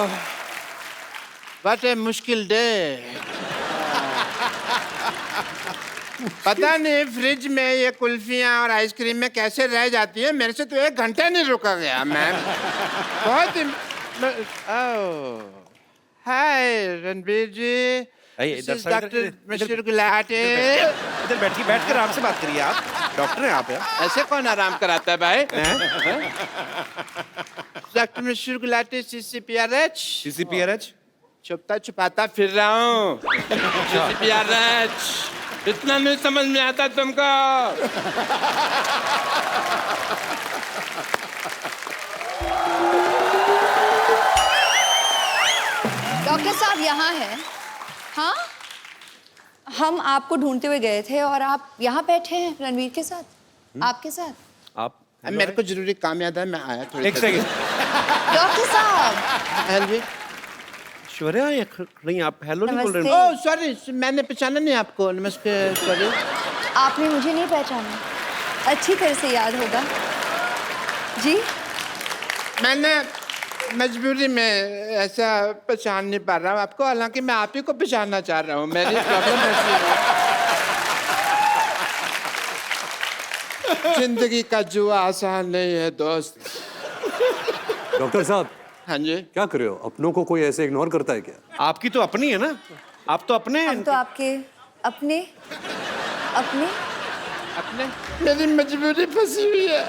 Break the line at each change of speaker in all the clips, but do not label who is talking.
What ए मुश्किल day. पता नहीं फ्रिज में ये कुल्फियाँ और आइसक्रीम में कैसे रह जाती है, मेरे से तो 1 घंटा नहीं रुका गया मैम। बहुत ही हाय रणबीर जी, डॉक्टर मिस्टर गुलाटी।
इधर बैठिए, बैठ कर आराम से बात करिए। आप डॉक्टर हैं आप?
ऐसे कौन आराम कराता है भाई? Doctor mister Gulati, CCPRH।
CCPRH
छुपता छुपाता फिर रहा हूँ। CCPRH इतना नहीं समझ में आता तुमको?
डॉक्टर साहब यहाँ हैं। हाँ, हम आपको ढूंढते हुए गए थे और आप यहाँ बैठे हैं रणवीर के साथ, आपके साथ।
आप?
मेरे को जरूरी काम याद है, मैं आया थोड़ी।
एक सेकंड।
डॉक्टर साहब।
हाँ जी।
ऐश्वर्या नहीं, आप हेलो नहीं बोल रहे
नमस्ते।
हैं?
ओह सॉरी, मैंने पहचाना नहीं आपको। नमस्ते, सॉरी।
आपने मुझे नहीं पहचाना? अच्छी तरह से याद होगा जी।
मैंने मजबूरी में ऐसा पहचान नहीं पा रहा हूँ आपको, हालांकि मैं आप ही को पहचानना चाह रहा हूँ। मेरी प्रॉब्लम ऐसी है। जिंदगी का जुआ आसान नहीं है दोस्त।
डॉक्टर साहब,
हाँ जी।
क्या कर रहे हो? अपनों को कोई ऐसे इग्नोर करता है क्या?
आपकी तो अपनी है ना, आप तो अपने
हम तो आपके अपने अपने
अपने मेरी मजबूरी फंसी हुई है।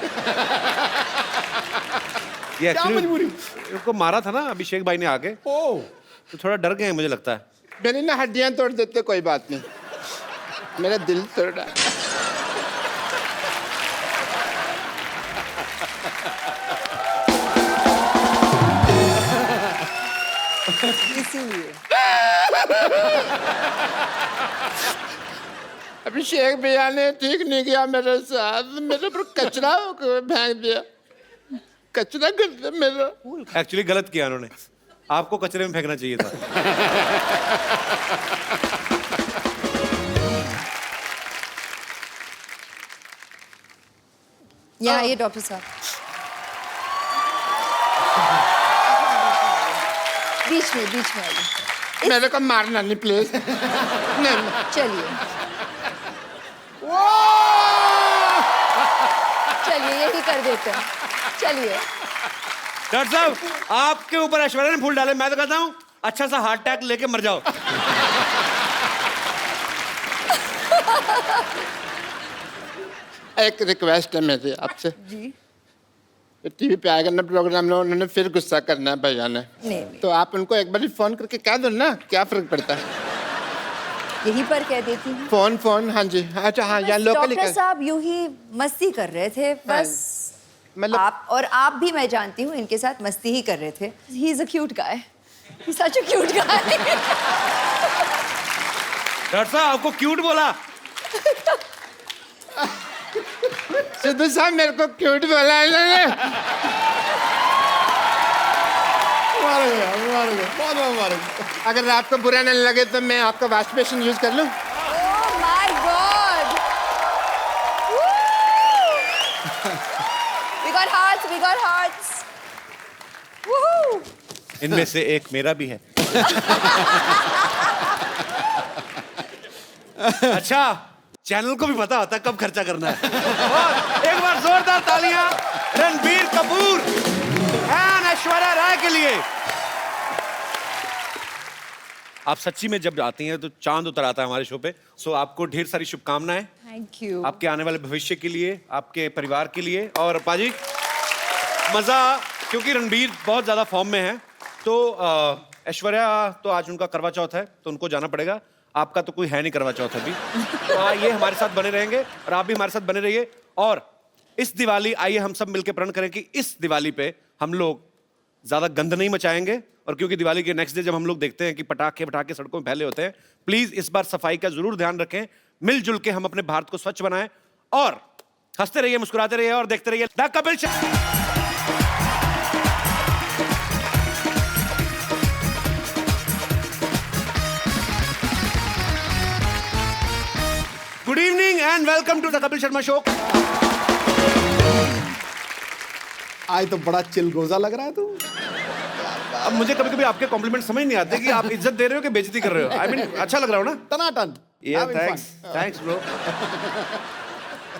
ये एक्चुअली उनको मारा था ना अभिषेक भाई ने आके, तो थोड़ा डर गए हैं मुझे लगता है।
मेरी ना हड्डियां तोड़ देते, कोई बात नहीं, मेरा दिल तोड़ा।
इसीलिए
अभिषेक भैया ने ठीक नहीं किया मेरे साथ, मेरे पर कचरा फेंक दिया, कचरा कर दिया मेरा।
एक्चुअली गलत किया उन्होंने, आपको कचरे में फेंकना चाहिए था।
यहाँ आइए डॉक्टर साहब, बीच में आइए।
मेरे को मारना नहीं प्लीज। नहीं
चलिए चलिए, यही कर देते हैं। चलिए
डॉक्टर साहब, आपके ऊपर ऐश्वर्या ने फूल डाले, मैं तो कहता हूँ अच्छा सा हार्ट अटैक लेके मर जाओ।
एक रिक्वेस्ट है मेरी आपसे
जी।
टीवी पे आएगा ना प्रोग्राम में, उन्होंने फिर गुस्सा करना है भैया ने,
नहीं।
तो आप उनको एक बार फोन करके कह दो ना, क्या फर्क पड़ता है?
यहीं पर कह देती हूँ।
फोन हाँ जी। अच्छा हाँ, यहाँ लोकल
डॉक्टर साहब यूं ही मस्ती कर रहे थे बस।
मतलब
आप भी, मैं जानती हूँ, इनके साथ मस्ती ही कर रहे थे। He is a cute guy, he is such a cute guy.
Doctor साहब आपको क्यूट बोला?
सिद्धू साहब मेरे को क्यूट बोला है इन्होंने। अगर आपको बुरा नहीं लगे तो मैं आपका वॉश बेसिन यूज कर लूं?
Oh my God, we got hearts. Woohoo.
इनमें से एक मेरा भी है। अच्छा, चैनल को भी पता होता है कब खर्चा करना है। और एक बार जोरदार तालियां रणबीर कपूर एंड ऐश्वर्या राय के लिए। आप सच्ची में जब आती हैं तो चांद उतर आता है हमारे शो पे। सो आपको ढेर सारी शुभकामनाएं,
थैंक यू।
आपके आने वाले भविष्य के लिए, आपके परिवार के लिए। और पाजी मजा, क्योंकि रणबीर बहुत ज्यादा फॉर्म में है, तो ऐश्वर्या तो आज उनका करवा चौथ है तो उनको जाना पड़ेगा। आपका तो कोई है नहीं करवा चौथ अभी, तो ये हमारे साथ बने रहेंगे और आप भी हमारे साथ बने रहिए। और इस दिवाली आइए हम सब मिलकर प्रण करें कि इस दिवाली पे हम लोग ज्यादा गंद नहीं मचाएंगे। और क्योंकि दिवाली के नेक्स्ट डे जब हम लोग देखते हैं कि पटाखे सड़कों में फैले होते हैं, प्लीज इस बार सफाई का जरूर ध्यान रखें। मिलजुल के हम अपने भारत को स्वच्छ बनाएं और हंसते रहिए, मुस्कुराते रहिए और देखते रहिए the Kapil show. Good evening and welcome to the Kapil Sharma show.
आज तो बड़ा चिलगोजा लग रहा है तू।
अब मुझे कभी कभी आपके कॉम्प्लीमेंट समझ नहीं आते कि आप इज्जत दे रहे हो कि बेइज्जती कर रहे हो। आई मीन अच्छा लग रहा हो ना?
टनाटन।
ये थैंक्स थैंक्स ब्रो।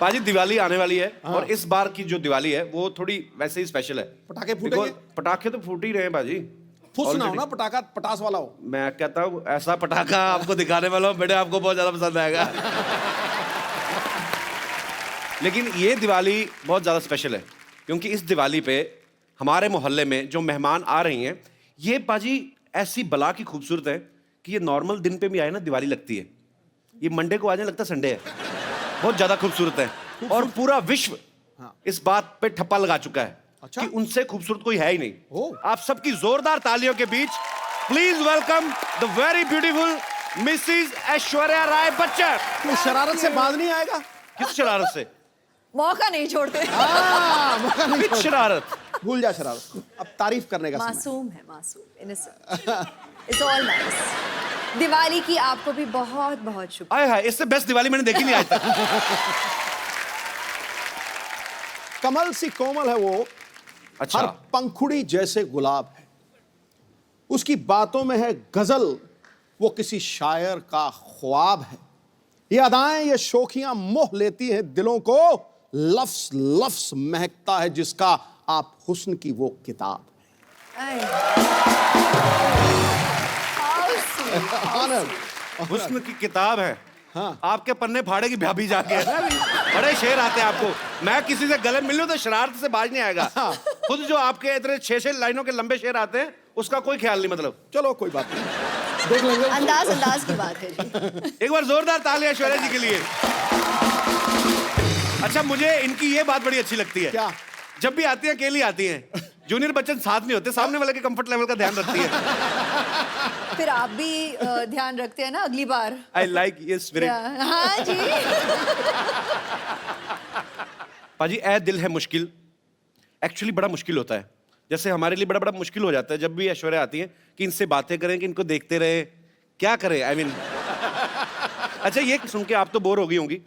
पाजी दिवाली आने वाली है और इस बार की जो दिवाली है वो थोड़ी वैसे ही स्पेशल है।
पटाखे फूटेंगे?
Because पटाखे तो फूट ही रहे हैं बाजी।
फुस ना हो
Already।
ना, पटाखा पटास वाला हो।
मैं कहता हूँ ऐसा पटाखा आपको दिखाने वाला हूँ बेटे, आपको बहुत ज्यादा पसंद आएगा। लेकिन ये दिवाली बहुत ज्यादा स्पेशल है क्योंकि इस दिवाली पे हमारे मोहल्ले में जो मेहमान आ रही हैं ये पाजी ऐसी बला की खूबसूरत है कि ये नॉर्मल दिन पे भी आए ना दिवाली लगती है। ये मंडे को आने लगता संडे है। बहुत ज्यादा खूबसूरत है और पूरा विश्व इस बात पे ठप्पा लगा चुका है
अच्छा?
कि उनसे खूबसूरत कोई है ही नहीं।
ओह।
आप सबकी जोरदार तालियों के बीच please welcome the very beautiful Mrs Aishwarya Rai Bachchan.
तू शरारत से बाज नहीं आएगा?
किस शरारत से?
मौका नहीं छोड़ते।
मौका नहीं
किस
छोड़।
शरारत?
भूल जा शरारत, अब तारीफ करने का समय।
मासूम है, मासूम, innocent. It's all nice. Diwali की आपको भी बहुत बहुत शुभ।
आए हाय, इससे बेस्ट दिवाली मैंने देखी नहीं आज तक।
कमल सी कोमल है वो,
अच्छा।
हर पंखुड़ी जैसे गुलाब है, उसकी बातों में है गजल, वो किसी शायर का ख्वाब है। ये अदाएं ये शोखियां मोह लेती है दिलों को, लफ्स लफ्स महकता है जिसका आप हुस्न की वो किताब
आए। How sweet.
है।
हुस्न की किताब है।
हाँ।
आपके पन्ने फाड़े की भाभी जाके है ना। बड़े शेर आते हैं आपको। मैं किसी से गले मिल लूं तो शरारत से बाज नहीं आएगा। खुद जो आपके इतने 6-6 लाइनों के लंबे शेर आते हैं उसका कोई ख्याल नहीं। मतलब
चलो कोई बात नहीं, देख लेंगे।
अंदाज की बात है जी।
एक बार जोरदार ताली ऐश्वर्या जी के लिए। अच्छा मुझे इनकी ये बात बड़ी अच्छी लगती है।
क्या?
जब भी आती हैं अकेली आती हैं, जूनियर बच्चन साथ नहीं होते, सामने वाले के कंफर्ट लेवल का ध्यान रखती है।
फिर आप भी ध्यान रखते हैं ना अगली बार।
आई लाइक ये स्पिरिट।
हाँ जी।
पाजी ए दिल है मुश्किल एक्चुअली बड़ा मुश्किल होता है। जैसे हमारे लिए बड़ा बड़ा मुश्किल हो जाता है जब भी ऐश्वर्या आती है कि इनसे बातें करें, कि इनको देखते रहे, क्या करें। आई मीन अच्छा ये सुन के आप तो बोर हो गई होंगी,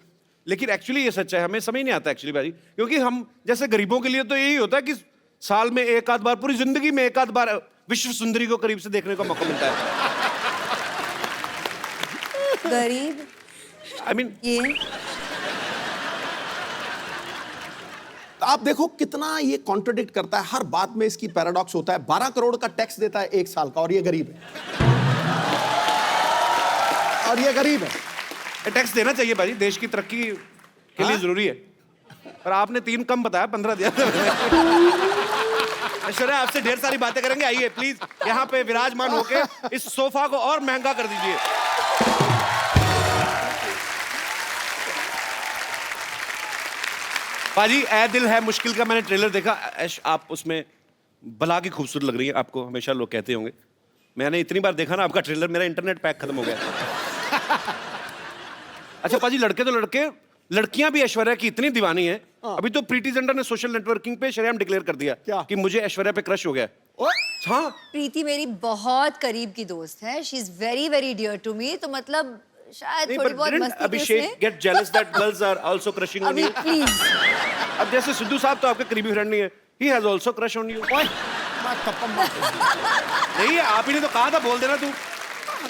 लेकिन एक्चुअली ये सच है, हमें समझ नहीं आता एक्चुअली भाई, क्योंकि हम जैसे गरीबों के लिए तो यही होता है कि साल में एक आध बार, पूरी जिंदगी में एक आध बार विश्व सुंदरी को करीब से देखने का मौका मिलता है।
गरीब
आई मीन
ये
आप देखो कितना ये कॉन्ट्रडिक्ट करता है, हर बात में इसकी पैराडॉक्स होता है। 12 करोड़ का टैक्स देता है 1 साल का और ये गरीब है। और ये गरीब है।
टैक्स देना चाहिए भाई, देश की तरक्की के लिए जरूरी है। पर आपने 3 कम बताया, 15 दिया। ऐश्वर्या आपसे ढेर सारी बातें करेंगे, आइए प्लीज यहाँ पे विराजमान होके इस सोफा को और महंगा कर दीजिए। पाजी ए दिल है मुश्किल का मैंने ट्रेलर देखा। ऐश आप उसमें बला की खूबसूरत लग रही है, आपको हमेशा लोग कहते होंगे। मैंने इतनी बार देखा ना आपका ट्रेलर, मेरा इंटरनेट पैक खत्म हो गया। अच्छा पाजी लड़के तो लड़के, लड़कियां भी ऐश्वर्या की इतनी दीवानी है। अभी तो प्रीति जिंटा ने सोशल नेटवर्किंग पे शरेआम डिक्लेयर कर दिया
क्या?
कि मुझे ऐश्वर्या पे क्रश हो गया।
ओए,
हाँ
प्रीति मेरी बहुत करीब की दोस्त है। She is very very dear to me. तो मतलब शायद
नहीं,
थोड़ी
but
बहुत
didn't
मस्ती
Abhishek get jealous that girls are also crushing on
अभी
you?
प्लीज
अब जैसे सिद्धू साहब तो आपके करीबी फ्रेंड नहीं है, he has also crush on you।
ओए, मैं थप्पड़ मार दूंगा।
नहीं आप ही ने तो कहा था बोल देना तू।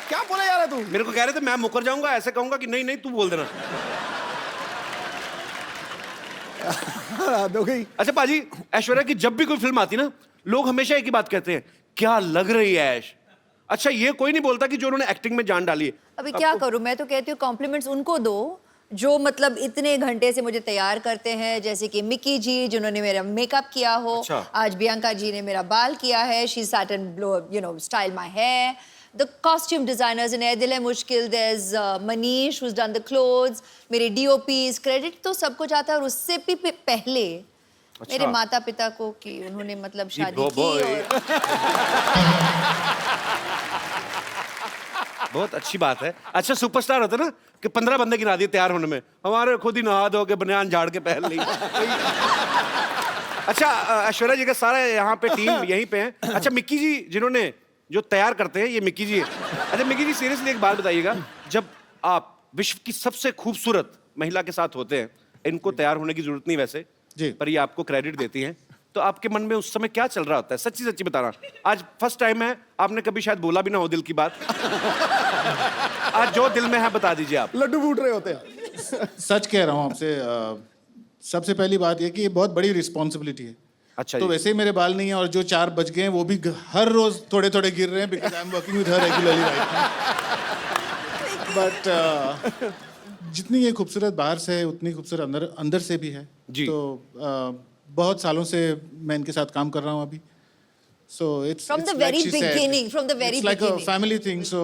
क्या बोले जा रहा है तू?
मेरे को कह रहे थे मैं मुकर जाऊंगा, ऐसे कहूंगा कि नहीं नहीं तू बोल देना।
हद हो गई।
अच्छा पाजी ऐश्वर्या की जब भी कोई फिल्म आती ना, लोग हमेशा एक ही बात कहते हैं, क्या लग रही है ऐश। अच्छा ये कोई नहीं बोलता कि जो उन्होंने एक्टिंग में जान डाली है।
अभी क्या करूं, मैं तो कहती हूँ कॉम्प्लीमेंट्स उनको दो जो मतलब इतने घंटे से मुझे तैयार करते हैं, जैसे कि मिक्की जी जिन्होंने मेरा मेकअप किया हो।
अच्छा।
आज बियांका जी ने मेरा बाल किया है। She sat and you know style my hair. The costume designers in a Dil Hai Mushkil, there is Manish who has done the clothes. मेरे डीओपीज, क्रेडिट तो सबको जाता है। और उससे भी पहले मेरे माता पिता को कि उन्होंने मतलब शादी की। और
बहुत अच्छी बात है। अच्छा सुपरस्टार होता ना कि 15 बंदे गिना दिए तैयार होने में, हमारे खुद ही नहा धो के बनियान झाड़ के पहन ली। अच्छा ऐश्वर्या जी का सारा यहाँ पे टीम यहीं पे है। अच्छा मिक्की जी जिन्होंने जो तैयार करते हैं, ये मिक्की जी है। अच्छा मिक्की जी सीरियसली एक बात बताइएगा, जब आप विश्व की सबसे खूबसूरत महिला के साथ होते हैं, इनको तैयार होने की जरूरत नहीं वैसे
जी।
पर ये आपको क्रेडिट देती हैं, तो आपके मन में उस समय क्या चल रहा होता है? सच्ची सच्ची बताना। आज फर्स्ट टाइम है, आपने कभी शायद बोला भी ना हो दिल की बात। आज जो दिल में है बता दीजिए आप।
लड्डू फूट रहे होते हैं।
सच कह रहा हूँ आपसे। सबसे पहली बात ये कि ये बहुत बड़ी रिस्पॉन्सिबिलिटी है।
अच्छा
तो
जी।
वैसे ही मेरे बाल नहीं है, और जो 4 बज गए हैं वो भी हर रोज थोड़े थोड़े गिर रहे हैं, because I am working with her regularly right now. But जितनी ये खूबसूरत बाहर से है उतनी खूबसूरत अंदर से भी है।
जी।
तो बहुत सालों से मैं इनके साथ काम कर रहा हूँ अभी। So it's
From the very beginning, from the very
like a
beginning.
Family thing. So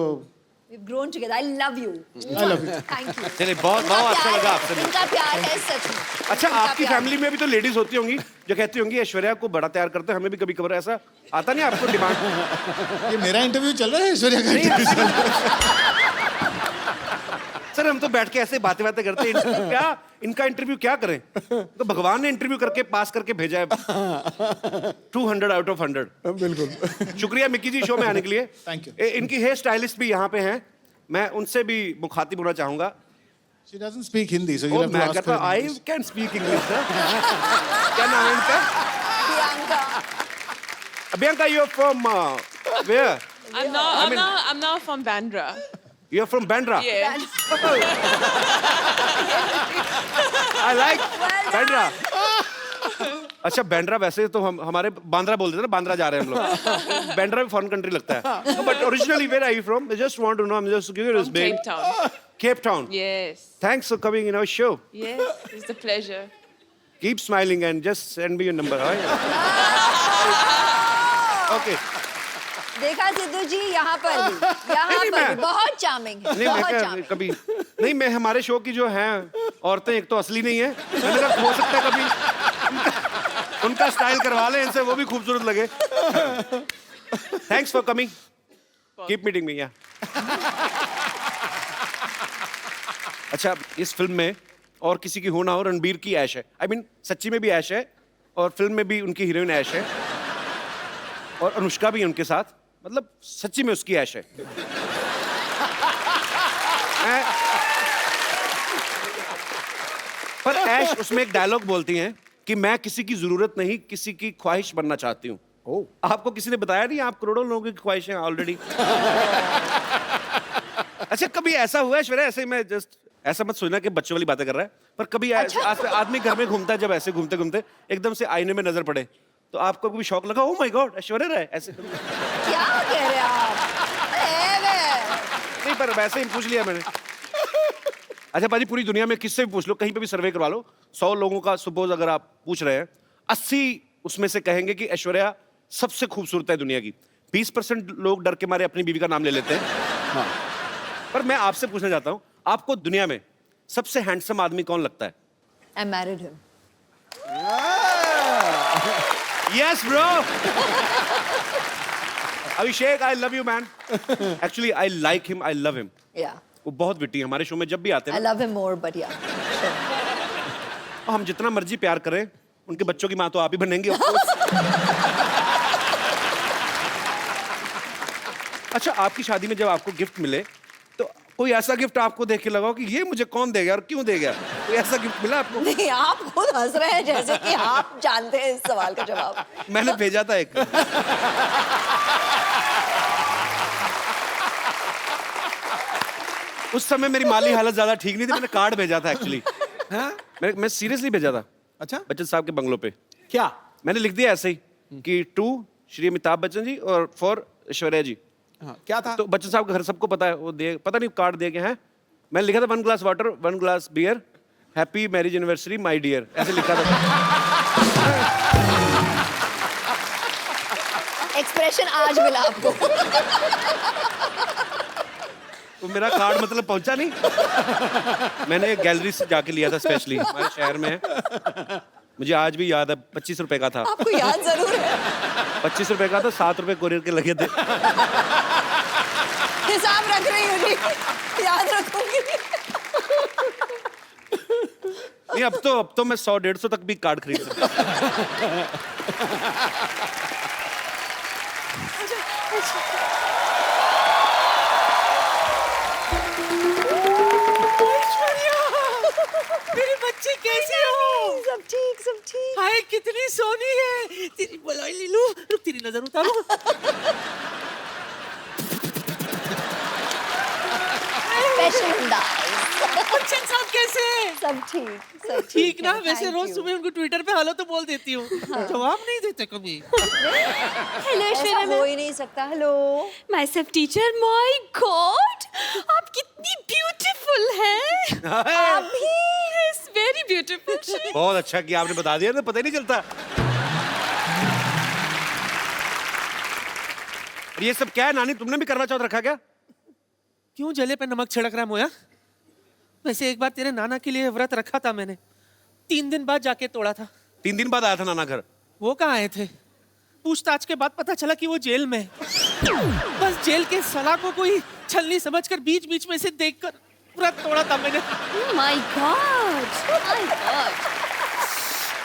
We've grown together. I love you.
I love you.
Thank you.
चलिए, बहुत
इनका
बहुत अच्छा
प्यार
लगा
है,
आपसे मिलकर।
इनका प्यार है सच में।
अच्छा,
इनका
आपकी
प्यार।
फैमिली में भी तो लेडीज होती होंगी जो कहती होंगी ऐश्वर्या को बड़ा तैयार करते हैं, हमें भी कभी कभार ऐसा आता नहीं आपको डिमांड?
ये मेरा इंटरव्यू चल रहा है, ऐश्वर्या का इंटरव्यू चल रहा है?
सर हम तो बैठ के ऐसे बातें करते हैं। इंटरव्यू क्या, इनका इंटरव्यू क्या करें? तो भगवान ने इंटरव्यू करके पास करके भेजा है। 200 आउट ऑफ 100।
बिल्कुल।
शुक्रिया मिक्की जी शो में आने के लिए।
Thank you.
इनकी हेयर स्टाइलिस्ट भी यहाँ पे हैं, मैं उनसे भी मुखातिब होना चाहूंगा।
She doesn't speak Hindi, so
oh,
you'll have to
मैं
ask
कहता
her in
I
English.
Can speak English. क्या नाम है इनका?
Priyanka.
Abhiyanka, you are from where?
I'm not from Bandra.
You are from Bandra?
Yeah.
I like Bandra. अच्छा, बैंड्रा वैसे तो हम हमारे बांद्रा बोलते थे ना, बांद्रा जा रहे हैं हम लोग। बैंड्रा भी फॉरेन कंट्री लगता है। But originally where are you from? I just want to know, I am just curious
From
baby.
Cape Town.
Cape Town.
Yes.
Thanks for coming in our show.
Yes. It's a pleasure.
Keep smiling and just send me your number. All right? Okay.
देखा सिद्धू जी यहाँ पर भी
मैं-
बहुत charming है,
नहीं,
बहुत
मैं
चार्मिंग।
कभी नहीं, मैं हमारे शो की जो हैं औरतें एक तो असली नहीं है, मैंने कहा हो सकता है कभी उनका स्टाइल करवा लें इनसे, वो भी खूबसूरत लगे। Thanks for coming, keep meeting me. अच्छा, इस फिल्म में और किसी की हो ना हो, रणबीर की ऐश है। आई मीन सच्ची में भी ऐश है और फिल्म में भी उनकी हीरोइन ऐश है, और अनुष्का भी उनके साथ, मतलब सच्ची में उसकी ऐश है। पर ऐश उसमें एक डायलॉग बोलती हैं कि मैं किसी की जरूरत नहीं, किसी की ख्वाहिश बनना चाहती हूँ। आपको किसी ने बताया नहीं आप करोड़ों लोगों की ख्वाहिश हैं ऑलरेडी? अच्छा, कभी ऐसा हुआ है ऐश्वर्या, ऐसे मैं जस्ट ऐसा मत सोचना कि बच्चों वाली बातें कर रहा है, पर कभी आदमी घर में घूमता है, जब ऐसे घूमते घूमते एकदम से आईने में नजर पड़े तो आपको कभी शौक लगा, ओह माय गॉड ऐश्वर्या राय ऐसे?
क्या कह रहे हैं आप?
नहीं, पर वैसे ही पूछ लिया मैंने। अच्छा पाजी, पूरी दुनिया में किससे भी पूछ लो, कहीं पे भी सर्वे करवा लो, 100 लोगों का सपोज अगर आप पूछ रहे हैं, 80 उसमें से कहेंगे कि ऐश्वर्या सबसे खूबसूरत है दुनिया की। 20% लोग डर के मारे अपनी बीवी का नाम ले लेते हैं। हाँ। पर मैं आपसे पूछना चाहता हूं, आपको दुनिया में सबसे हैंडसम आदमी कौन लगता है?
I married him.
Yes, bro. Abhishek, I love you, man. Actually, I like him. I love him.
Yeah.
वो बहुत विट्टी है, हमारे शो में जब भी आते
I
हैं
love him more, but yeah.
ना, हम जितना मर्जी प्यार करें, उनके बच्चों की माँ तो आप ही बनेंगे of course. अच्छा, आपकी शादी में जब आपको गिफ्ट मिले तो कोई ऐसा गिफ्ट आपको देख के लगा कि ये मुझे कौन देगा और क्यों देगा? कोई ऐसा गिफ्ट मिला आपको?
नहीं, आप खुद हंस रहे हैं जैसे कि आप जानते हैं इस सवाल का जवाब।
मैंने भेजा था एक। उस समय मेरी माली हालत ज्यादा ठीक नहीं थी, मैंने कार्ड भेजा था एक्चुअली। मैं सीरियसली भेजा था।
अच्छा,
बच्चन साहब के बंगलों पे
क्या?
मैंने लिख दिया ऐसे ही कि टू श्री अमिताभ बच्चन जी और फॉर ऐश्वर्या जी।
हाँ, क्या था?
तो बच्चन साहब का घर सबको पता है, वो दे पता नहीं कार्ड दे के हैं। मैंने लिखा था 1 glass water 1 glass beer, happy marriage anniversary my dear, ऐसे लिखा था।
एक्सप्रेशन आज मिला आपको।
तो मेरा कार्ड मतलब पहुंचा नहीं। मैंने एक गैलरी से जाके लिया था स्पेशली, हमारे शहर में है, मुझे आज भी याद है। 25 रुपए का था।
आपको याद जरूर है।
25 रुपए का था, 7 रुपए कोरियर के लगे थे।
हिसाब रख रही हूँ जी, याद रखूंगी।
नहीं, अब तो मैं 100-150 तक भी कार्ड खरीद सकता।
मेरी बच्ची कैसी हो?
सब ठीक, सब ठीक।
हाय कितनी सोनी है,
उतारो।
स्पेशल अंदाज।
बच्चन साहब कैसे हैं?
सब ठीक
ठीक ना?
है,
वैसे
thank
रोज
you.
सुबह उनको ट्विटर पे हेलो तो बोल देती हूँ, जवाब नहीं देते कभी।
हेलो
ऐसा
ऐश्वर्या
हो ही नहीं सकता। Hello
my self teacher, my God आप कितनी ब्यूटीफुल हैं।
आप भी
इट्स वेरी ब्यूटीफुल।
बहुत अच्छा कि आपने बता दिया, तो पता ही नहीं चलता। और ये सब क्या है नानी, तुमने भी करवा चौथ रखा क्या?
क्यों जले पे नमक छिड़क रहा है मोया? वैसे एक बार तेरे नाना के लिए व्रत रखा था मैंने, 3 दिन बाद जाके तोड़ा था।
3 दिन बाद आया था नाना घर।
वो कहाँ आए थे? पूछताछ के बाद पता चला कि वो जेल में है। बस जेल के सलाह को कोई छलनी समझकर बीच बीच में से देखकर व्रत तोड़ा था मैंने।
My God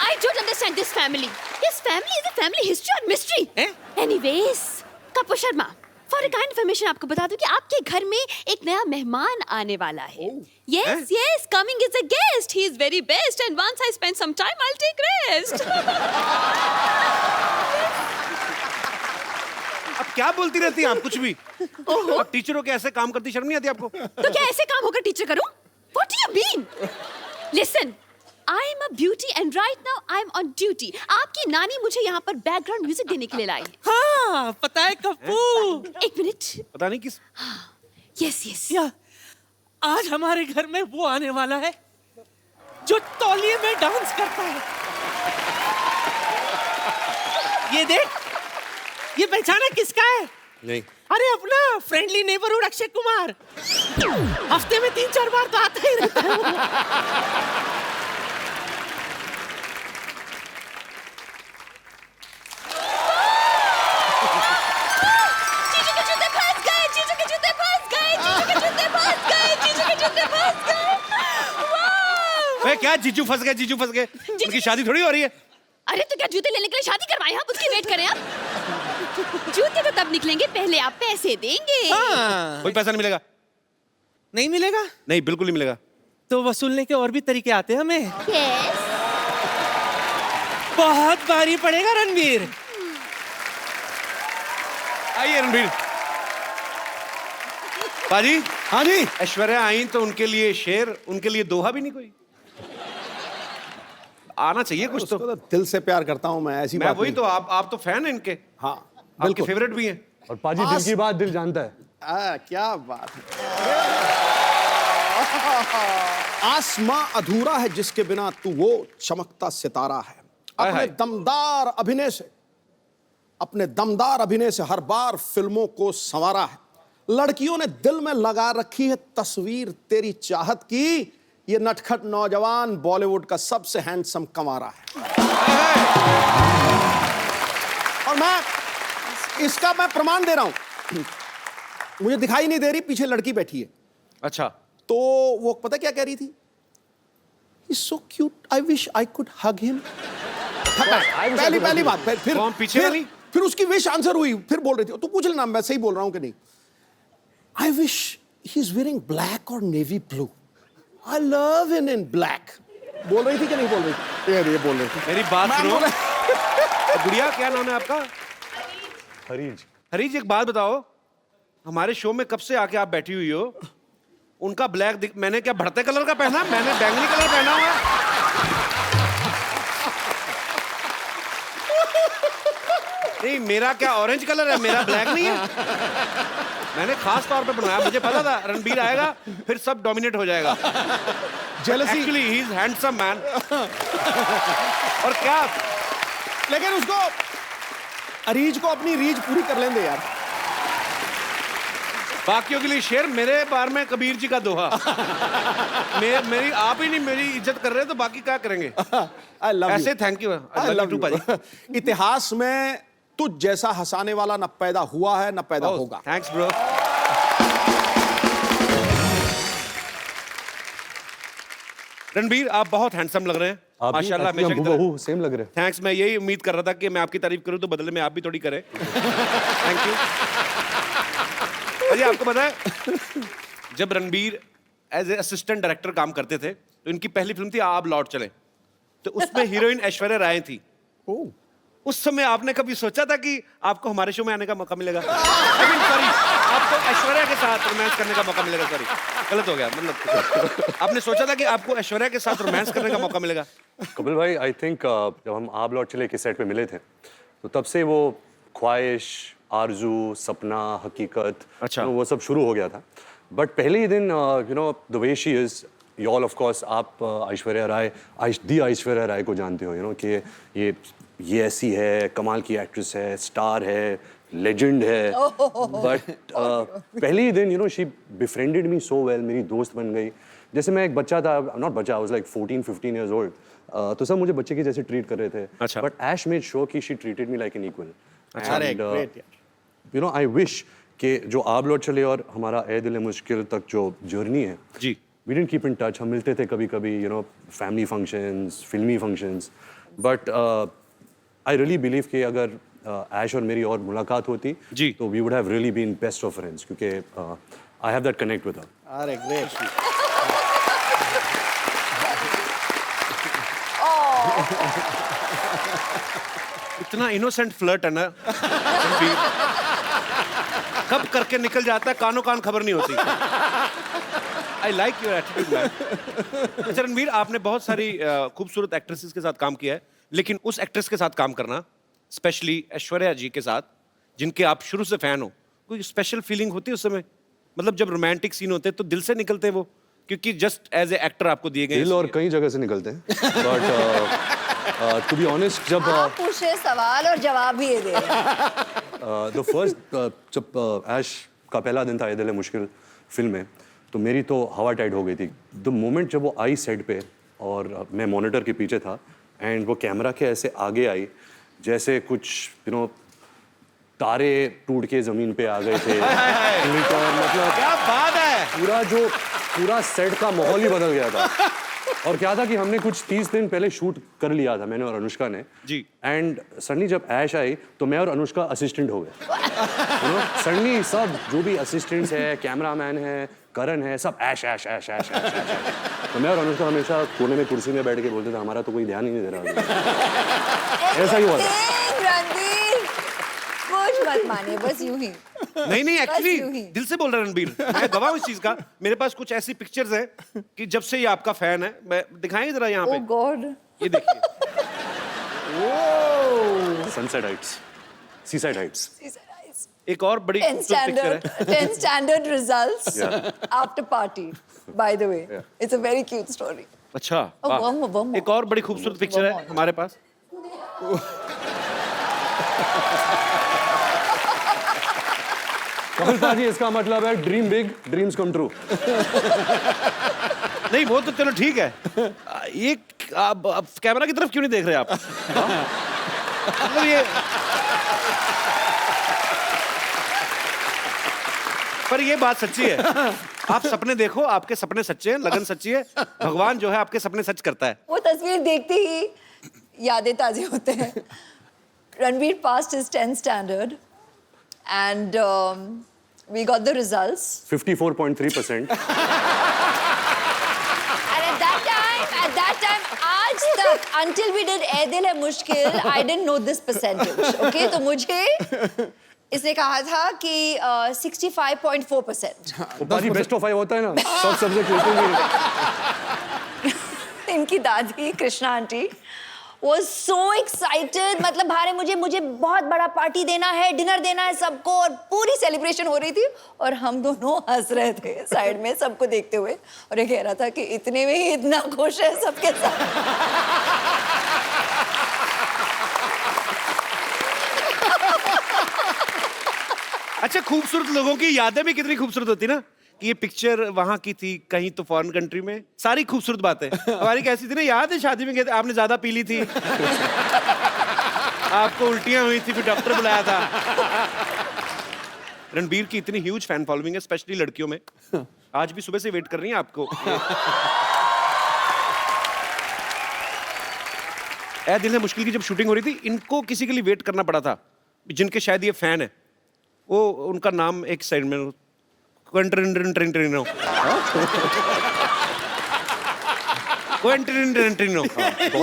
I don't understand this family. This family is a family history और मिस्ट्री।
हैं?
Anyways Kapoor Sharma, for a kind information आपको बता दूं कि आपके घर में एक नया मेहमान आने वाला है। Yes yes, coming is a guest, he is very best and once I spend some time I will take rest.
अब क्या बोलती रहती हैं आप कुछ भी? अब टीचरों के ऐसे काम करती शर्म नहीं आती आपको?
तो क्या ऐसे काम होकर टीचर करूं? What do you mean? Listen, I am a beauty and right now I am on duty. आपकी नानी मुझे यहाँ पर बैकग्राउंड म्यूजिक देने के लिए लाई है।
हाँ, पता है कप्पू।
एक मिनट।
पता नहीं किस।
Yes yes.
या आज हमारे घर में वो आने वाला है जो तौलिए में डांस करता है। ये देख, ये पहचाना किसका है?
नहीं।
अरे अपना फ्रेंडली नेबरहुड अक्षय कुमार। हफ्ते में 3-4 बार तो आता ही रहता है वो।
जीजू के जूते फंस गए, जीजू के जूते फंस गए, जीजू के जूते फंस गए, जीजू के जूते फंस गए। वाह!
मैं क्या जीजू फंस गए, जीजू फंस गए? उनकी शादी थोड़ी हो रही है।
अरे तो क्या जूते लेने के लिए शादी करवाएं आप? उसकी वेट करें आप। जूते तो तब निकलेंगे, पहले आप पैसे देंगे।
हाँ,
कोई पैसा नहीं मिलेगा।
नहीं मिलेगा
नहीं, बिल्कुल नहीं मिलेगा।
तो वसूलने के और भी तरीके आते हैं हमें।
यस।
बहुत भारी पड़ेगा रणवीर।
आइए रणबीर। पाजी।
हाँ जी।
ऐश्वर्या आई तो उनके लिए शेर, उनके लिए दोहा भी नहीं कोई? आना चाहिए कुछ
उसको
तो।
तो दिल से प्यार करता हूँ मैं, ऐसी
मैं
बात
वही
नहीं।
तो, आप तो फैन हैं इनके।
हाँ
आपके
बिल्कुल।
फेवरेट भी हैं।
और पाजी दिल की बात दिल जानता है।
क्या बात है। आसमां अधूरा है जिसके बिना तू वो चमकता सितारा है।
हाय
अपने
हाय।
दमदार अभिनय से, अपने दमदार अभिनय से हर बार फिल्मों को संवारा है। लड़कियों ने दिल में लगा रखी है तस्वीर तेरी चाहत की। ये नटखट नौजवान बॉलीवुड का सबसे हैंडसम कंवारा है। और मैं इसका प्रमाण दे रहा हूं। मुझे दिखाई नहीं दे रही, पीछे लड़की बैठी है।
अच्छा।
तो वो पता क्या कह रही थी? He's so cute. I wish I could hug him. पहली बात। फिर
कौन पीछे वाली?
फिर उसकी विश आंसर हुई। फिर बोल रही थी, तो पूछ लेना मैं सही बोल रहा हूं कि नहीं। I wish he's wearing black or navy blue. I love him in black. बोल रही थी कि नहीं बोल रही थी? ये बोल रही थी।
मेरी बात
मैं
सुनो।
बोल रहा-
गुड़िया, क्या नाम है आपका?
हरीज।
हरीज, एक बात बताओ, हमारे शो में कब से आके आप बैठी हुई हो? उनका ब्लैक मैंने क्या बढ़ते कलर का पहना? मैंने बैंगनी कलर पहना हुआ है। नहीं, मेरा क्या ऑरेंज कलर है, मेरा ब्लैक नहीं है। मैंने खास तौर पे बनवाया, मुझे पता था रणबीर आएगा फिर सब डोमिनेट हो जाएगा।
Jealousy.
Actually he is handsome man. और क्या,
लेकिन उसको अरीज को अपनी रीज पूरी कर लेंगे यार।
बाकियों के लिए शेर, मेरे बार में कबीर जी का दोहा। मेरी आप ही नहीं मेरी इज्जत कर रहे तो बाकी क्या करेंगे?
I love
ऐसे
you.
Thank you.
I love you. इतिहास में तुझ जैसा हंसाने वाला न पैदा हुआ है न पैदा होगा।
Thanks bro. रणबीर, आप बहुत हैंडसम लग रहे हैं माशाल्लाह। हमेशा की तरह।
बहू सेम लग रहे हैं।
थैंक्स। मैं यही उम्मीद कर रहा था कि मैं आपकी तारीफ करूं तो बदले में आप भी थोड़ी करें। Thank you. अजय, आपको पता है जब Ranbir as a assistant director काम करते थे तो इनकी पहली फिल्म थी आप लौट चले, तो उसमें हीरोइन ऐश्वर्या राय थी। उस समय आपने कभी सोचा था कि आपको हमारे शो में आने का मौका मिलेगा? I mean, sorry, आपको ऐश्वर्या के साथ रोमांस करने का मौका मिलेगा? सॉरी, गलत हो गया। मतलब आपने सोचा था कि आपको ऐश्वर्या के साथ रोमांस करने का मौका मिलेगा?
कपिल भाई आई थिंक जब हम आप लौट चले के सेट पे मिले थे तो तब से वो ख्वाहिश, आरजू, सपना, हकीकत,
अच्छा।
वो सब शुरू हो गया था। बट पहले ही दिन you know the way she is, you all of course आप ऐश्वर्या राय, ऐश्वर्या राय को जानते हो, यू नो कि ये ऐसी है, कमाल की एक्ट्रेस है, स्टार है, लेजेंड है। बट पहले ही दिन you know she befriended me so well, मेरी दोस्त बन गई। जैसे मैं एक बच्चा था, नॉट बच्चा, I was like 14-15 years old, तो सब मुझे बच्चे के जैसे ट्रीट कर रहे थे।
अच्छा।
बट ऐश मेड श्योर कि she treated me like an equal.
अरे ग्रेट यार।
यू नो आई विश कि जो आप लौट चले और हमारा ए दिल मुश्किल तक जो जर्नी है,
जी।
We didn't keep in touch. हम मिलते थे कभी कभी, यू नो फैमिली फंक्शंस, फिल्मी functions. But I really believe कि अगर ऐश और मेरी और मुलाकात होती
जी।
तो we would have really been best of friends, क्योंकि I have that connect with her.
अरे ग्रेट।
इतना इनोसेंट फ्लर्ट है ना रणबीर, कब करके निकल जाता है, कानों कान खबर नहीं होती। I like your attitude man. अच्छा रणबीर, आपने बहुत सारी खूबसूरत एक्ट्रेसेस के साथ काम किया है, लेकिन उस एक्ट्रेस के साथ काम करना, स्पेशली ऐश्वर्या जी के साथ, जिनके आप शुरू से फैन हो, कोई स्पेशल फीलिंग होती है उस समय? मतलब जब रोमांटिक सीन होते हैं तो दिल से निकलते हैं वो, क्योंकि जस्ट एज ए एक्टर आपको दिए गए
दिल और कई जगह से निकलते हैं। बट टू बी ऑनेस्ट, जब
आप पूछ रहे सवाल और जवाब भी ये दे रहे हैं।
द फर्स्ट जब ऐश का पहला दिन था ए दिल मुश्किल फिल्म में, तो मेरी तो हवा टाइट हो गई थी। द मोमेंट जब वो आई सेट पे और मैं मॉनिटर के पीछे था एंड वो कैमरा के ऐसे आगे आई, जैसे कुछ यू नो तारे टूट के जमीन पे आ गए थे। मतलब
क्या बात है।
पूरा सेट का माहौल ही बदल गया था। और क्या था कि हमने कुछ 30 दिन पहले शूट कर लिया था, मैंने और अनुष्का ने
जी।
एंड सडनली जब ऐश आई तो मैं और अनुष्का असिस्टेंट हो गए। सडनली सब जो भी असिस्टेंट्स है, कैमरामैन है, करण है, सब ऐश ऐश ऐश ऐश ऐश ऐश। तो मैं और अनुष्का हमेशा कोने में कुर्सी में बैठ के बोलते थे, हमारा तो कोई ध्यान ही नहीं दे रहा। ऐसा ही हुआ था।
रणबीर, कुछ मत मानिए, बस यूं ही।
नहीं
यूं ही।
एक्चुअली दिल से बोल रहा है रणबीर, मैं गवाह हूं इस चीज का। मेरे पास कुछ ऐसी पिक्चर्स हैं कि जब से ये आपका फैन है, मैं दिखाएंगे जरा यहाँ
ओह
पे,
गॉड।
ये देखिए।
Sunset Heights, seaside Heights.
एक और बड़ी
10
खूबसूरत पिक्चर है।
10 standard results
Yeah.
after party, by the way. It's a very cute story.
अच्छा,
Oh,
वाह।
one more.
एक और बड़ी खूबसूरत पिक्चर
One
है
more.
हमारे पास।
कपिल पाजी, इसका मतलब है dream big, dreams come true.
नहीं वो तो चलो ठीक है, ये आप कैमरा की तरफ क्यों नहीं देख रहे आप? मतलब ये, पर ये बात सच्ची है, आप सपने देखो, आपके सपने सच्चे हैं, लगन सच्ची है, भगवान जो है आपके सपने सच करता है।
वो तस्वीर देखते ही यादें ताज़ी होते हैं। Ranbir passed his 10th standard and we got the results.
54.3%।
And at that time, आज तक, until we did ए दिल है मुश्किल, I didn't know this percentage. Okay, तो मुझे इसने कहा था कि 65.4%.
वो पाजी बेस्ट ऑफ 5 होता है ना, सब सब्जेक्ट लेते हैं।
इनकी दादी Krishna aunty was so excited, मतलब भारे मुझे बहुत बड़ा पार्टी देना है, डिनर देना है सबको, और पूरी सेलिब्रेशन हो रही थी और हम दोनों हंस रहे थे साइड में सबको देखते हुए, और ये कह रहा था कि इतने में ही इतना खुश है सबके साथ।
अच्छा, खूबसूरत लोगों की यादें भी कितनी खूबसूरत होती ना, कि ये पिक्चर वहां की थी, कहीं तो फॉरेन कंट्री में, सारी खूबसूरत बातें। हमारी कैसी थी ना, याद है शादी में गए थे, आपने ज्यादा पी ली थी, आपको उल्टियां हुई थी, फिर डॉक्टर बुलाया था। रणबीर की इतनी ह्यूज फैन फॉलोइंग है, स्पेशली लड़कियों में, आज भी सुबह से वेट कर रही हैं आपको। ए दिल है मुश्किल की जब शूटिंग हो रही थी, इनको किसी के लिए वेट करना पड़ा था, जिनके शायद ये फैन है, वो उनका नाम एक साइड में क्वेंट्रिनो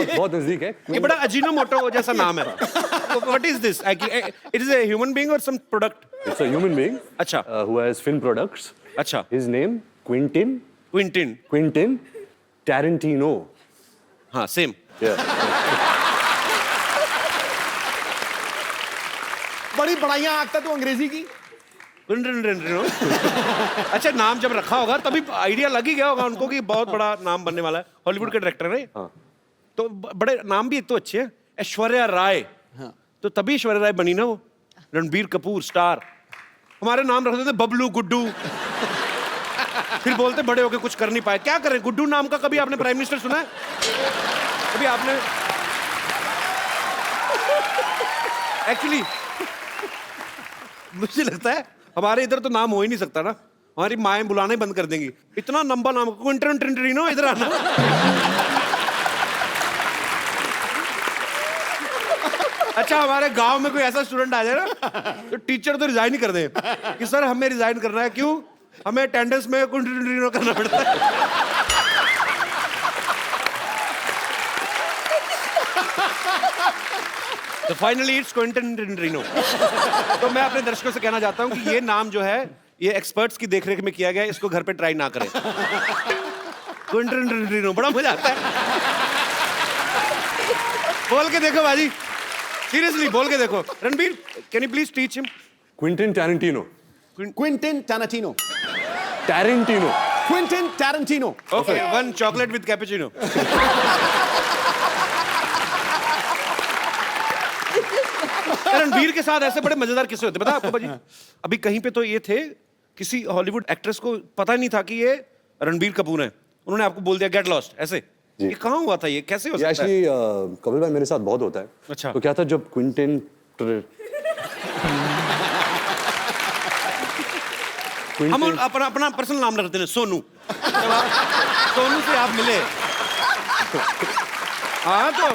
बहुत नजदीक है।
ये बड़ा अजीनोमोटो जैसा नाम है। What is this? It is a human being or some product?
It's a human being.
अच्छा.
Who has film products.
अच्छा.
His name Quentin Tarantino.
हाँ, same.
Yeah.
बड़ी बढ़िया आगता तू अंग्रेजी की।
अच्छा, नाम जब रखा होगा तभी आइडिया लग ही गया होगा उनको कि बहुत बड़ा नाम बनने वाला है। हॉलीवुड के डायरेक्टर है।
हाँ.
तो बड़े नाम भी एक तो अच्छे हैं। ऐश्वर्या राय। तो तभी ऐश्वर्या राय बनी ना वो। रणबीर कपूर स्टार। हमारे नाम रख देते बबलू, गुड्डू। फिर बोलते बड़े होके कुछ कर नहीं पाए। क्या करें? गुड्डू नाम का कभी आपने प्राइम मिनिस्टर सुना है? कभी आपने? एक्चुअली मुझे लगता है हमारे इधर तो नाम हो ही नहीं सकता ना। हमारी माएं बुलाना ही बंद कर देंगी। इतना लंबा नाम, क्विंटन इधर आना। अच्छा, हमारे गांव में कोई ऐसा स्टूडेंट आ जाए ना तो टीचर तो रिजाइन ही कर दे कि सर हमें रिजाइन करना है। क्यों? हमें अटेंडेंस में क्विंटन करना पड़ता है। तो फाइनली इट्स क्विंटन टिनटिनो। तो मैं अपने दर्शकों से कहना चाहता हूं कि ये नाम जो है ये एक्सपर्ट्स की देखरेख में किया गया है, इसको घर पे ट्राई ना करें। क्विंटन टिनटिनो बड़ा मजा आता है। बोल के देखो बाजी, सीरियसली बोल के देखो। Ranbir, can you please teach him?
Quentin Tarantino.
Quentin Tarantino.
Tarantino.
Tarantino.
Okay, one chocolate with cappuccino. Ranbir के साथ ऐसे बड़े मजेदार किस्से होते, पता है आपको बाजी? अभी कहीं पे तो ये थे, किसी हॉलीवुड एक्ट्रेस को पता नहीं था कि ये रणबीर कपूर हैं। उन्होंने आपको बोल दिया गेट लॉस्ट ऐसे।
जी.
ये कहाँ हुआ था? ये कैसे हो सकता है?
एक्चुअली कपिल भाई मेरे साथ बहुत होता है।
अच्छा.
तो क्या था जब क्विंटिन
हम अपना पर्सनल नाम रखते हैं सोनू। सोनू से आप मिले। हाँ तो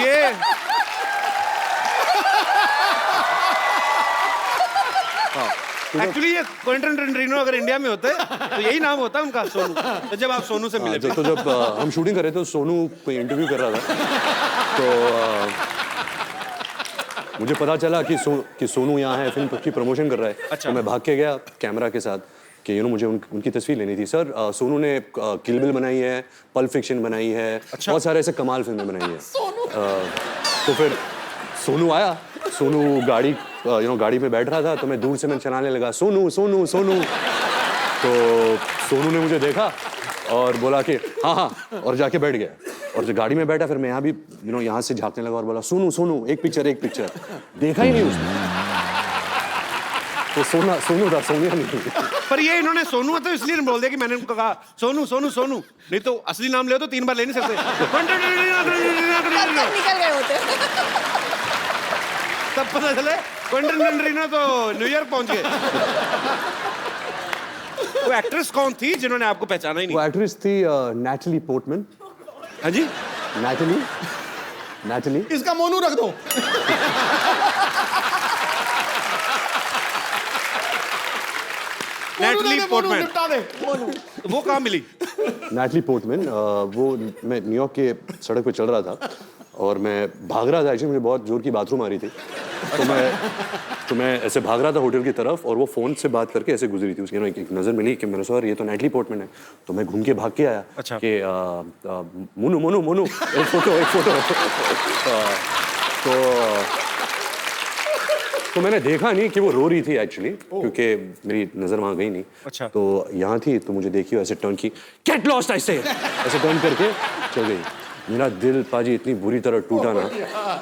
ये एक्चुअली ये क्विंटन टिनटिनो अगर इंडिया में होते तो यही नाम होता उनका, सोनू। तो जब आप सोनू से मिले,
तो जब हम शूटिंग कर रहे थे तो सोनू कोई इंटरव्यू कर रहा था तो मुझे पता चला कि सोनू यहाँ है, फिल्म की प्रमोशन कर रहा है।
अच्छा.
तो मैं भाग के गया कैमरा के साथ कि मुझे उनकी तस्वीर लेनी थी। सर सोनू ने किल बिल बनाई है, पल्प फिक्शन बनाई है।
अच्छा.
बहुत सारे ऐसे कमाल फिल्में बनाई हैं। तो फिर सोनू आया, सोनू गाड़ी में बैठ रहा था तो मैं दूर से मैं चलाने लगा सोनू सोनू सोनू। तो सोनू ने मुझे देखा और बोला कि हाँ हाँ, और जाके बैठ गया। और जब गाड़ी में बैठा फिर मैं यहाँ भी यहाँ से झांकने लगा और बोला सोनू सोनू एक पिक्चर। देखा ही नहीं उसने। तो सोनू था, सोनिया नहीं।
पर ये इन्होंने सोनू है तो इसलिए बोल दिया कि मैंने उनको कहा सोनू सोनू सोनू, नहीं तो असली नाम ले तो 3 बार ले नहीं सकते।
निकल गए होते।
तब पता चले क्विंटन टिनटिनो तो न्यूयॉर्क पहुंच गए। वो एक्ट्रेस कौन थी जिन्होंने आपको पहचाना ही नहीं?
वो एक्ट्रेस थी नैटली पोर्टमैन।
हाँ जी,
नैटली।
इसका मोनू रख दो।
Natalie Portman. वो कहाँ मिली?
नैटली पोर्टमैन, वो मैं न्यूयॉर्क के सड़क पे चल रहा था और मैं भाग रहा था। एक्चुअली मुझे बहुत जोर की बाथरूम आ रही थी तो मैं ऐसे भाग रहा था होटल की तरफ और वो फोन से बात करके ऐसे गुजरी थी। उसकी एक नजर मिली कि मैंने सर ये तो नैटली पोर्टमैन है। तो मैं घूम के भाग के आया।
अच्छा.
कि मोनू एक फोटो। तो मैंने देखा नहीं कि वो रो रही थी एक्चुअली, क्योंकि मेरी नजर वहां गई नहीं।
अच्छा.
तो यहाँ थी तो मुझे देखी ऐसे टर्न की, गेट लॉस्ट ऐसे टर्न करके चल गई। मेरा दिल पाजी इतनी बुरी तरह टूटा ना।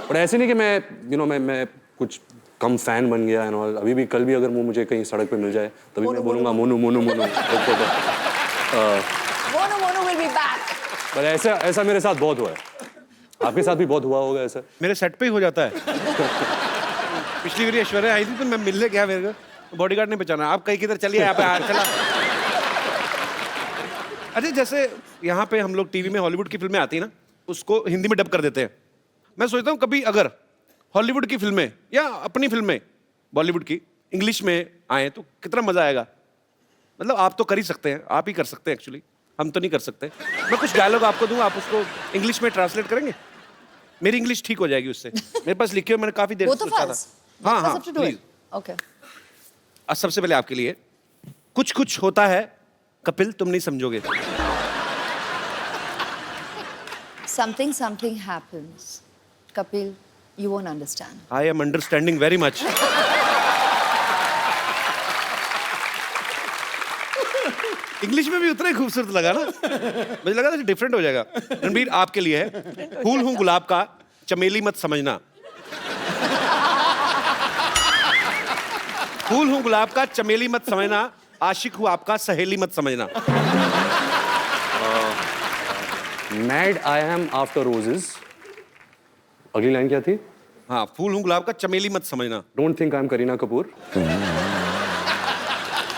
पर ऐसे नहीं कि मैं कुछ कम फैन बन गया है। अभी भी कल भी अगर वो मुझे कहीं सड़क पे मिल जाए तभी मैं बोलूँगा मोनू। पर ऐसा मेरे साथ बहुत हुआ है। आपके साथ भी बहुत हुआ होगा ऐसा?
मेरे सेट पे ही हो जाता है। पिछली बार ऐश्वर्या आई थी तो मैं मिलने गया, मेरे को बॉडीगार्ड ने पहचाना। आप कहीं किधर चलिए, यहाँ पे चला। अरे जैसे यहाँ पे हम लोग टीवी में हॉलीवुड की फिल्में आती है ना, उसको हिंदी में डब कर देते हैं। मैं सोचता हूँ कभी अगर हॉलीवुड की फिल्में या अपनी फिल्में बॉलीवुड की इंग्लिश में आए तो कितना मजा आएगा। मतलब आप तो कर ही सकते हैं, आप ही कर सकते हैं एक्चुअली, हम तो नहीं कर सकते। मैं कुछ डायलॉग आपको दूं, आप उसको इंग्लिश में ट्रांसलेट करेंगे? मेरी इंग्लिश ठीक हो जाएगी उससे। मेरे पास लिखे हुए मैंने काफी देर
Both
से
of
सोचा था।
us.
हाँ
Both of
हाँ
us have to do
please.
it. Okay.
आज सबसे पहले आपके लिए कुछ कुछ होता है कपिल, तुम नहीं समझोगे।
Something happens. Kapil, you won't understand.
I am understanding very much. English में भी उतना ही खूबसूरत लगा ना, मुझे लगा था डिफरेंट हो जाएगा। रणबीर आपके लिए है, फूल हूं गुलाब का चमेली मत समझना। फूल हूं गुलाब का चमेली मत समझना, आशिक हूं आपका सहेली मत समझना।
Mad I am after roses. अगली लाइन क्या थी?
हाँ, फूल हूं गुलाब का चमेली मत समझना।
Don't think I am Kareena Kapoor.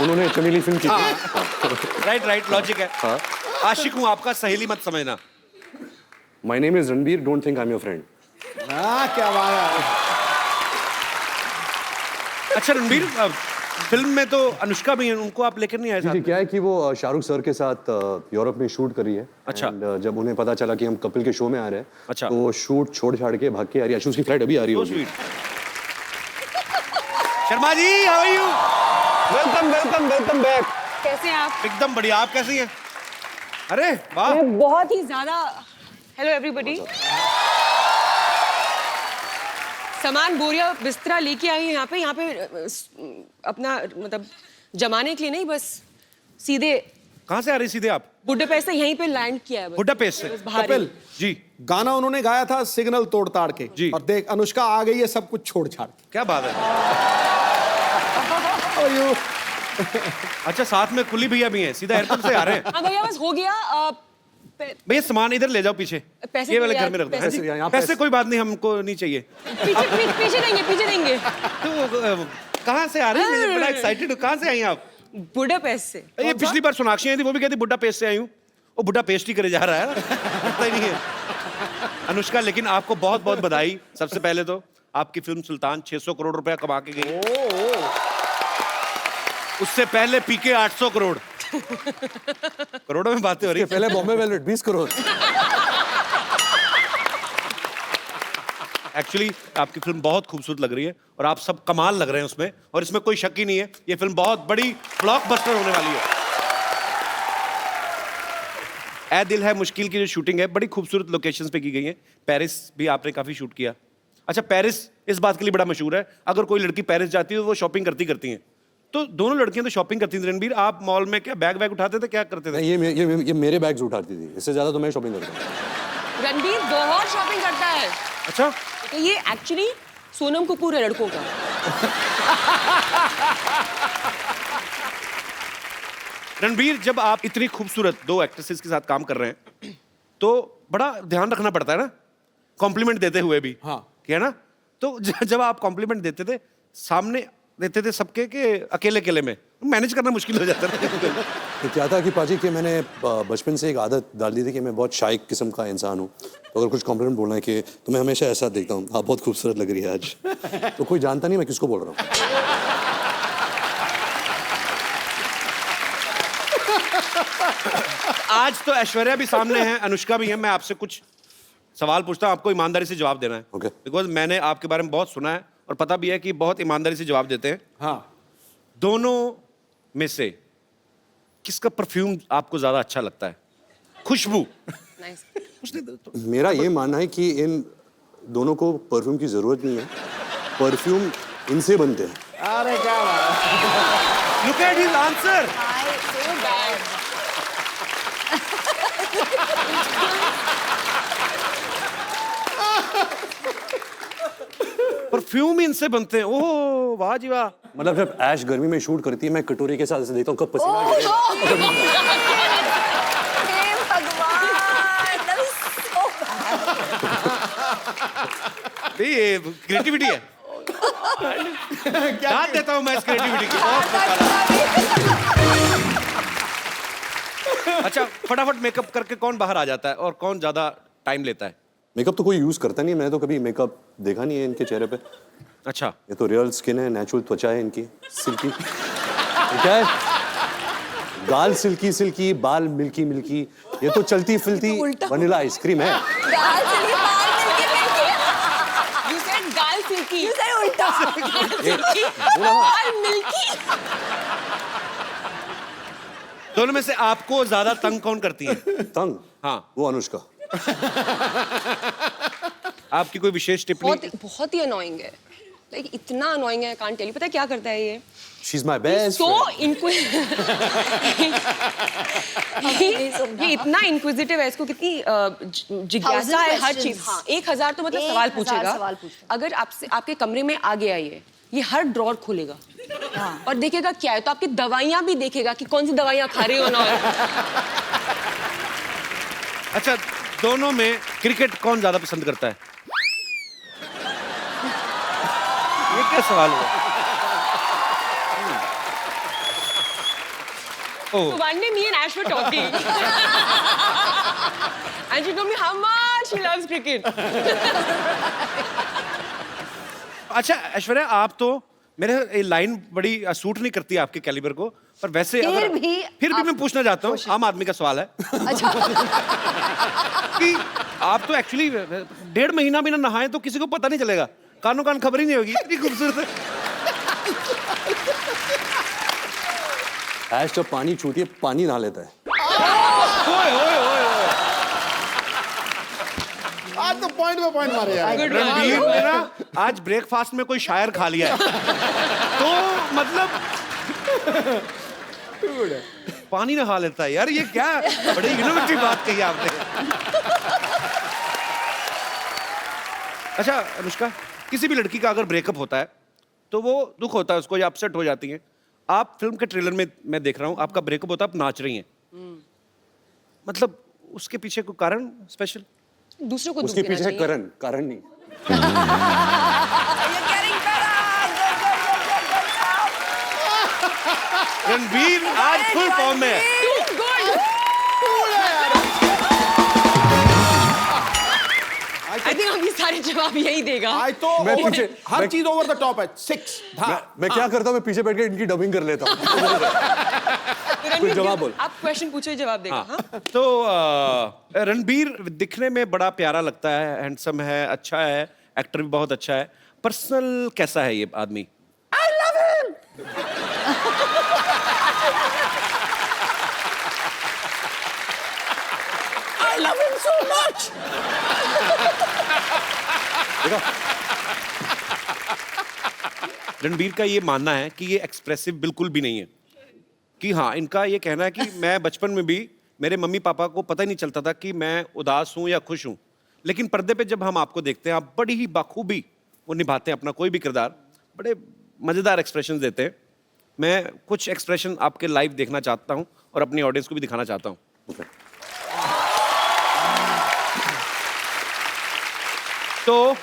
उन्होंने चमेली फिल्म की थी।
राइट राइट, लॉजिक है। आशिक हूं आपका सहेली मत समझना।
My name is Ranbir, don't think I am your friend.
क्या बात है।
अच्छा रणबीर, फिल्म में तो अनुष्का भी है, उनको आप लेकर नहीं आए साथ
जी,
में?
क्या है कि वो शाहरुख सर के साथ यूरोप में शूट कर रही है।
अच्छा।
And, जब उन्हें पता चला कि हम कपिल के शो में आ रहे हैं,
अच्छा।
तो वो शूट छोड़ छाड़ के भाग के आ रही है। उसकी फ्लाइट अभी आ रही
So
होगी।
sweet. Sharma ji, how are you?
Welcome welcome welcome back.
कैसे हैं आप?
एकदम बढ़िया, आप कैसी हैं? अरे वाह,
मैं बहुत ही ज्यादा। Hello everybody. सामान बोरिया बिस्तरा लेके आई हूँ यहाँ पे अपना मतलब जमाने के लिए नहीं, बस सीधे
कहाँ से आ रही सीधे आप?
बुडापेस्ट से यहीं पे लैंड किया है बस।
बुडापेस्ट से?
बस बाहर ही।
कपिल,
जी,
गाना उन्होंने गाया था सिग्नल तोड़ ताड़ के।
जी।
और देख अनुष्का आ गई है सब कुछ छोड़ छाड़ के।
क्या बात है। अच्छा, साथ में कुली भैया भी हैं, सीधा एयरपोर्ट से आ रहे हैं।
हाँ भैया, बस हो गया।
भैया सामान इधर ले जाओ पीछे,
पैसे
ये वाले
दो
घर
यार,
में रख दो।
पैसे
यहाँ
पैसे कोई बात नहीं, हमको नहीं चाहिए।
पीछे देंगे, पीछे देंगे।
तो कहाँ से आ रही है? बड़ा एक्साइटेड, कहाँ से आई आप?
बुडापेस्ट से।
ये पिछली बार सोनाक्षी आई थी, वो भी कहती बुड्ढा पेस्ट से आई हूँ। वो बुड्ढा पेस्ट ही करे जा रहा है, पता ही नहीं है। अनुष्का, लेकिन आपको बहुत बहुत बधाई। सबसे पहले तो आपकी फिल्म सुल्तान 600 करोड़ रुपया कमा के गई। उससे पहले पीके 800 करोड़। करोड़ों में बातें हो रही है।
पहले बॉम्बे वेलवेट 20 करोड़।
एक्चुअली आपकी फिल्म बहुत खूबसूरत लग रही है और आप सब कमाल लग रहे हैं उसमें, और इसमें कोई शक ही नहीं है, ये फिल्म बहुत बड़ी ब्लॉकबस्टर होने वाली है। ऐ दिल है मुश्किल की जो शूटिंग है बड़ी खूबसूरत लोकेशंस पे की गई है। पेरिस भी आपने काफी शूट किया। अच्छा, पेरिस इस बात के लिए बड़ा मशहूर है, अगर कोई लड़की पेरिस जाती है तो वो शॉपिंग करती हैं। तो दोनों लड़कियां तो शॉपिंग करती थी। रणबीर, आप मॉल में क्या बैग उठाते थे, क्या करते थे?
ये मेरे बैग्स उठाती थी, इससे ज्यादा तो मैं शॉपिंग करता हूँ।
रणबीर बहुत शॉपिंग करता है।
अच्छा,
तो ये एक्चुअली सोनम कपूर है लड़कों का।
रणबीर, जब आप इतनी खूबसूरत दो एक्ट्रेसेस के साथ काम कर रहे हैं तो बड़ा ध्यान रखना पड़ता है ना, कॉम्प्लीमेंट देते हुए भी।
हाँ।
क्या ना, तो जब आप कॉम्प्लीमेंट देते थे, सामने देते थे सबके के अकेले में, मैनेज करना मुश्किल हो जाता था।
तो क्या था कि पाजी कि मैंने बचपन से एक आदत डाल दी थी कि मैं बहुत शाय किस्म का इंसान हूँ। तो अगर कुछ कॉम्प्लीमेंट बोलना है कि तो मैं हमेशा ऐसा देखता हूँ, आप बहुत खूबसूरत लग रही है आज। तो कोई जानता नहीं मैं किसको बोल रहा हूँ।
आज तो ऐश्वर्या भी सामने है, अनुष्का भी है। मैं आपसे कुछ सवाल पूछता हूँ, आपको ईमानदारी से जवाब देना है।
Okay.
बिकॉज मैंने आपके बारे में बहुत सुना है और पता भी है कि बहुत ईमानदारी से जवाब देते हैं।
हाँ।
दोनों में से किसका परफ्यूम आपको ज्यादा अच्छा लगता है? खुशबू।
मेरा ये मानना है कि इन दोनों को परफ्यूम की जरूरत नहीं है, परफ्यूम इनसे बनते हैं।
अरे क्या बात।
Look at his answer. Perfume इनसे बनते हैं। ओह वाह जी वाह।
मतलब जब ऐश गर्मी में शूट करती है, मैं कटोरी के साथ ऐसे देखता हूँ कब पसीना गिरेगा।
हे भगवान, that is so bad.
ये क्रिएटिविटी है। दाद देता हूँ मैं इस क्रिएटिविटी की। बहुत अच्छा, फटाफट मेकअप करके कौन बाहर आ जाता है और कौन ज्यादा टाइम लेता है?
मेकअप तो कोई यूज करता नहीं है, मैंने तो कभी मेकअप देखा नहीं है इनके चेहरे पे।
अच्छा,
ये तो रियल स्किन है, नेचुरल त्वचा है इनकी, सिल्की। क्या है? गाल सिल्की सिल्की, बाल मिल्की मिल्की, ये तो चलती फिरती वनीला आइसक्रीम है।
दाल चली बाल मिलके
बाल मिल्की।
दोनों में से आपको ज्यादा तंग कौन करती है?
तंग?
हाँ।
वो अनुष्का।
आपकी कोई विशेष टिप्पणी?
बहुत ही अनोइंग है, लाइक इतना अनोइंग है, कांट टेल यू। पता है क्या करता है ये?
She's my best
So
friend.
ये इतना इंक्विजिटिव है, इसको कितनी जिज्ञासा है हर चीज। हाँ, 1000 तो मतलब सवाल
1000
पूछेगा।
सवाल पूछता।
अगर आपसे आपके कमरे में आ गया ये हर ड्रॉर खोलेगा और देखेगा क्या है, तो आपकी दवाइयां भी देखेगा कि कौन सी दवाइयां खा रही हो ना।
अच्छा, दोनों में क्रिकेट कौन ज्यादा पसंद करता है? ये क्या सवाल हुआ?
So one day me and Ash were talking and she told me how much she loves cricket.
अच्छा ऐश्वर्या, आप तो मेरे ये लाइन बड़ी सूट नहीं करती आपके कैलिबर को, पर वैसे फिर भी मैं पूछना चाहता हूँ, आम आदमी का सवाल है।
अच्छा।
कि आप तो एक्चुअली 1.5 महीना भी ना नहाए तो किसी को पता नहीं चलेगा, कानों कान खबर ही नहीं होगी, इतनी खूबसूरत है।
ऐश जब पानी छूती है, पानी नहा लेता है।
ओए ओए ओए ओए।
आज तो पॉइंट पे पॉइंट मारे यार।
रणबीर ने ना आज ब्रेकफास्ट में कोई शायर खा लिया है, तो मतलब पानी नहा लेता है यार, ये क्या बड़ी इनोवेटिव बात कही आपने। अच्छा अनुष्का, किसी भी लड़की का अगर ब्रेकअप होता है तो वो दुख होता है उसको, या अपसेट हो जाती है। आप फिल्म के ट्रेलर में मैं देख रहा हूँ आपका ब्रेकअप होता है, आप नाच रही हैं, मतलब उसके पीछे कोई कारण स्पेशल?
दूसरों को दुख
उसके
देना
पीछे
चाहिए।
कारण नहीं।
रणबीर आज फुल फॉर्म में है।
I think अभी सारे जवाब यही देगा।
आज तो
मैं पीछे-
हर
मैं-
चीज ओवर द टॉप है। 6
मैं क्या करता हूँ, मैं पीछे बैठ के इनकी डबिंग कर लेता हूँ। कुछ जवाब बोल।
आप क्वेश्चन पूछो, जवाब देगा। हाँ?
तो रणबीर दिखने में बड़ा प्यारा लगता है, हैंडसम है, अच्छा है, एक्टर भी बहुत अच्छा है। पर्सनल कैसा है ये आदमी?
I love him so much.
Ranbir का ये मानना है कि ये एक्सप्रेसिव बिल्कुल भी नहीं है, कि हाँ, इनका ये कहना है कि मैं बचपन में भी मेरे मम्मी पापा को पता ही नहीं चलता था कि मैं उदास हूं या खुश हूं, लेकिन पर्दे पे जब हम आपको देखते हैं आप बड़ी ही बाखूबी वो निभाते हैं अपना कोई भी किरदार, बड़े मजेदार एक्सप्रेशन देते हैं। मैं कुछ एक्सप्रेशन आपके लाइव देखना चाहता हूं और अपनी ऑडियंस को भी दिखाना चाहता हूं। तो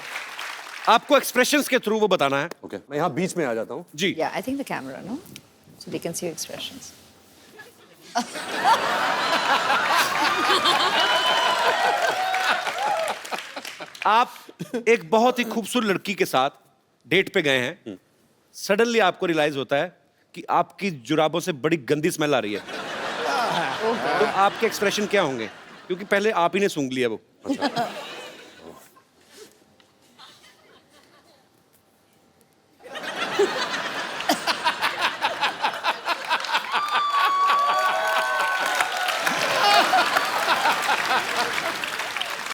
आपको एक्सप्रेशंस के थ्रू वो बताना है।
ओके, मैं यहाँ बीच में आ जाता हूँ।
जी।
Yeah, I think the camera, no? So they can see your expressions.
आप एक बहुत ही खूबसूरत लड़की के साथ डेट पे गए हैं, सडनली आपको रियलाइज होता है कि आपकी जुराबों से बड़ी गंदी स्मेल आ रही है, तो आपके एक्सप्रेशन क्या होंगे? क्योंकि पहले आप ही ने सूंघ लिया वो।